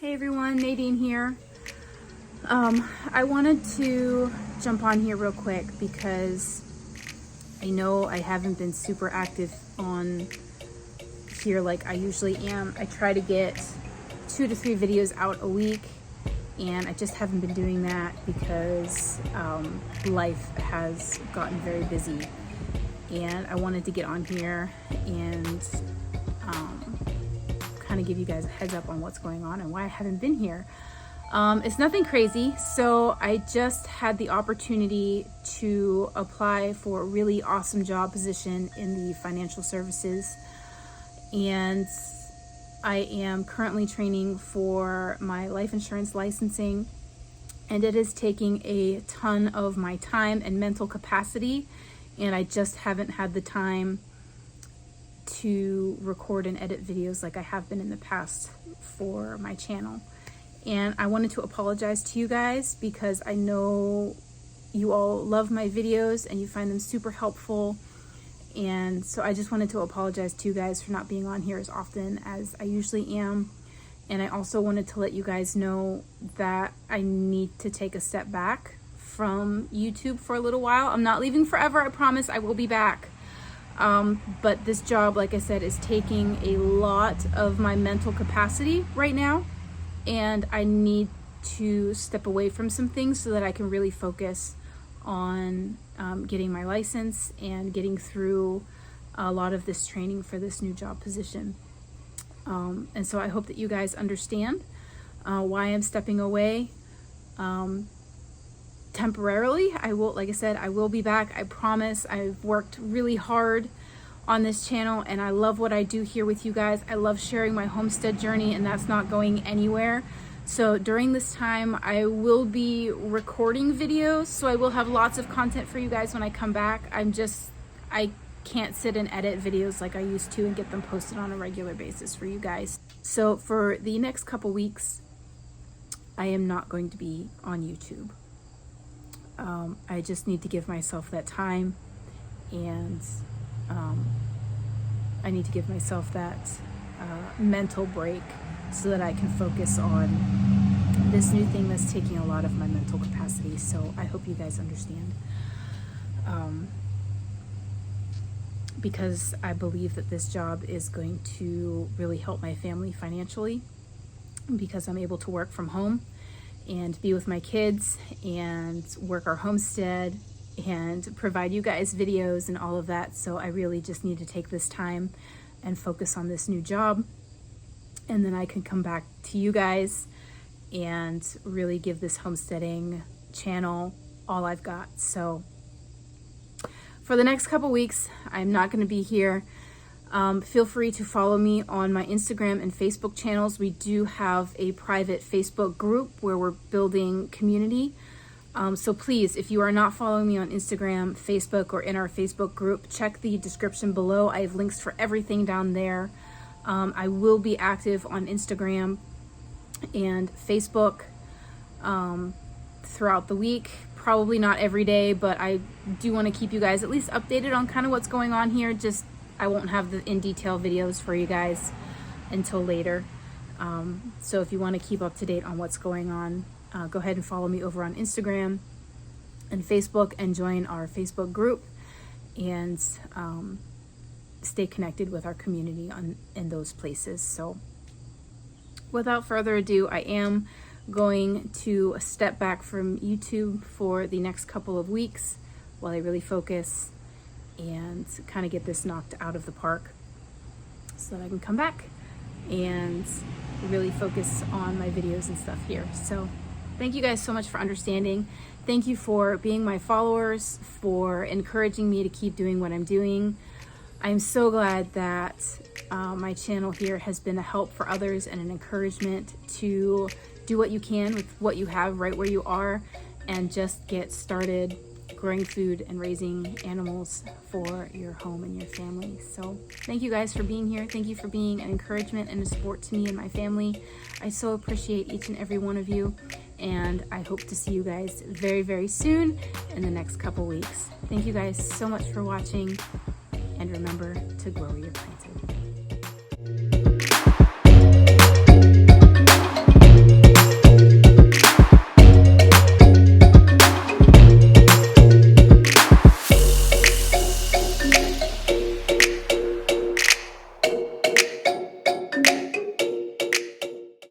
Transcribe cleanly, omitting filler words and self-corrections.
Hey everyone, Nadine here. I wanted to jump on here real quick because I know I haven't been super active on here like I usually am. I try to get 2 to 3 videos out a week, and I just haven't been doing that because life has gotten very busy, and I wanted to get on here and kind of give you guys a heads up on what's going on and why I haven't been here. It's nothing crazy. So I just had the opportunity to apply for a really awesome job position in the financial services, and I am currently training for my life insurance licensing, and it is taking a ton of my time and mental capacity, and I just haven't had the time to record and edit videos like I have been in the past for my channel. And I wanted to apologize to you guys because I know you all love my videos and you find them super helpful, and so I just wanted to apologize to you guys for not being on here as often as I usually am. And I also wanted to let you guys know that I need to take a step back from YouTube for a little while. I'm not leaving forever, I promise. I will be back. But this job, like I said, is taking a lot of my mental capacity right now, and I need to step away from some things so that I can really focus on getting my license and getting through a lot of this training for this new job position. And so I hope that you guys understand why I'm stepping away temporarily. I will, like I said, I will be back. I promise. I've worked really hard on this channel and I love what I do here with you guys. I love sharing my homestead journey, and that's not going anywhere. So during this time, I will be recording videos, so I will have lots of content for you guys when I come back. I can't sit and edit videos like I used to and get them posted on a regular basis for you guys. So for the next couple weeks, I am not going to be on YouTube. I just need to give myself that time, and I need to give myself that mental break so that I can focus on this new thing that's taking a lot of my mental capacity. So I hope you guys understand, because I believe that this job is going to really help my family financially, because I'm able to work from home and be with my kids and work our homestead and provide you guys videos and all of that. So I really just need to take this time and focus on this new job, and then I can come back to you guys and really give this homesteading channel all I've got. So for the next couple weeks, I'm not going to be here. Feel free to follow me on my Instagram and Facebook channels. We do have a private Facebook group where we're building community. So please, if you are not following me on Instagram, Facebook, or in our Facebook group, check the description below. I have links for everything down there. I will be active on Instagram and Facebook throughout the week. Probably not every day, but I do want to keep you guys at least updated on kind of what's going on here. Just I won't have the in-detail videos for you guys until later. So if you want to keep up to date on what's going on, go ahead and follow me over on Instagram and Facebook and join our Facebook group, and stay connected with our community in those places. So without further ado, I am going to step back from YouTube for the next couple of weeks while I really focus and kind of get this knocked out of the park so that I can come back and really focus on my videos and stuff here. So thank you guys so much for understanding. Thank you for being my followers, for encouraging me to keep doing what I'm doing. I'm so glad that my channel here has been a help for others and an encouragement to do what you can with what you have right where you are, and just get started growing food and raising animals for your home and your family. So thank you guys for being here. Thank you for being an encouragement and a support to me and my family. I so appreciate each and every one of you, and I hope to see you guys very, very soon in the next couple weeks. Thank you guys so much for watching, and remember to grow where you're planted.